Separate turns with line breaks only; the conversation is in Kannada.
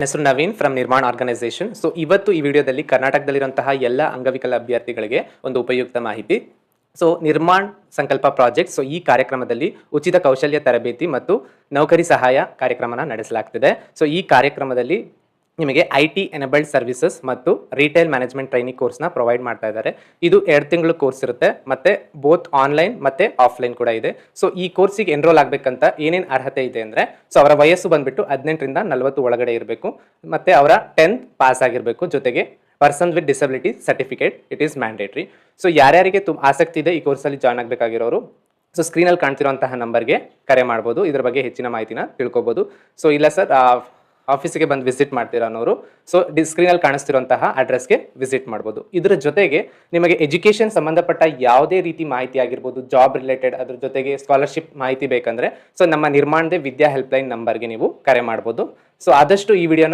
ಹೆಸರು ನವೀನ್ ಫ್ರಮ್ ನಿರ್ಮಾಣ ಆರ್ಗನೈಸೇಷನ್. ಸೊ ಇವತ್ತು ಈ ವಿಡಿಯೋದಲ್ಲಿ ಕರ್ನಾಟಕದಲ್ಲಿರುವಂತಹ ಎಲ್ಲ ಅಂಗವಿಕಲ ಅಭ್ಯರ್ಥಿಗಳಿಗೆ ಒಂದು ಉಪಯುಕ್ತ ಮಾಹಿತಿ. ಸೊ ನಿರ್ಮಾಣ್ ಸಂಕಲ್ಪ ಪ್ರಾಜೆಕ್ಟ್, ಸೊ ಈ ಕಾರ್ಯಕ್ರಮದಲ್ಲಿ ಉಚಿತ ಕೌಶಲ್ಯ ತರಬೇತಿ ಮತ್ತು ನೌಕರಿ ಸಹಾಯ ಕಾರ್ಯಕ್ರಮನ ನಡೆಸಲಾಗ್ತಿದೆ. ಸೊ ಈ ಕಾರ್ಯಕ್ರಮದಲ್ಲಿ ನಿಮಗೆ IT ಎನೇಬಲ್ಡ್ ಸರ್ವಿಸಸ್ ಮತ್ತು ರಿಟೇಲ್ ಮ್ಯಾನೇಜ್ಮೆಂಟ್ ಟ್ರೈನಿಂಗ್ ಕೋರ್ಸ್ನ ಪ್ರೊವೈಡ್ ಮಾಡ್ತಾ ಇದ್ದಾರೆ. ಇದು 2 ತಿಂಗಳು ಕೋರ್ಸ್ ಇರುತ್ತೆ, ಮತ್ತೆ ಬೋತ್ ಆನ್ಲೈನ್ ಮತ್ತೆ ಆಫ್ಲೈನ್ ಕೂಡ ಇದೆ. ಸೊ ಈ ಕೋರ್ಸಿಗೆ ಎನ್ರೋಲ್ ಆಗಬೇಕಂತ ಏನೇನು ಅರ್ಹತೆ ಇದೆ ಅಂದರೆ, ಸೊ ಅವರ ವಯಸ್ಸು ಬಂದ್ಬಿಟ್ಟು 18ರಿಂದ 40 ಒಳಗಡೆ ಇರಬೇಕು, ಮತ್ತೆ ಅವರ 10th ಪಾಸ್ ಆಗಿರಬೇಕು, ಜೊತೆಗೆ person with disability certificate it is mandatory. So ಯಾರ್ಯಾರಿಗೆ ಆಸಕ್ತಿ ಇದೆ ಈ ಕೋರ್ಸಲ್ಲಿ ಜಾಯ್ನ್ ಆಗಬೇಕಾಗಿರೋರು, ಸೊ ಸ್ಕ್ರೀನಲ್ಲಿ ಕಾಣ್ತಿರುವಂತಹ ನಂಬರ್ಗೆ ಕರೆ ಮಾಡ್ಬೋದು, ಇದ್ರ ಬಗ್ಗೆ ಹೆಚ್ಚಿನ ಮಾಹಿತಿನ ತಿಳ್ಕೊಬೋದು. ಸೊ ಇಲ್ಲ ಸರ್ ಆಫೀಸಿಗೆ ಬಂದು ವಿಸಿಟ್ ಮಾಡ್ತೀರಾ ಅನ್ನೋರು, ಸೊ ಸ್ಕ್ರೀನಲ್ಲಿ ಕಾಣಿಸ್ತಿರುವಂತಹ ಅಡ್ರೆಸ್ಗೆ ವಿಸಿಟ್ ಮಾಡ್ಬೋದು. ಇದರ ಜೊತೆಗೆ ನಿಮಗೆ ಎಜುಕೇಷನ್ ಸಂಬಂಧಪಟ್ಟ ಯಾವುದೇ ರೀತಿ ಮಾಹಿತಿ ಆಗಿರ್ಬೋದು, ಜಾಬ್ ರಿಲೇಟೆಡ್, ಅದ್ರ ಜೊತೆಗೆ ಸ್ಕಾಲರ್ಶಿಪ್ ಮಾಹಿತಿ ಬೇಕಂದ್ರೆ ಸೊ ನಮ್ಮ ನಿರ್ಮಾಣದ ವಿದ್ಯಾ ಹೆಲ್ಪ್ಲೈನ್ ನಂಬರ್ಗೆ ನೀವು ಕರೆ ಮಾಡ್ಬೋದು. ಸೊ ಆದಷ್ಟು ಈ ವಿಡಿಯೋನ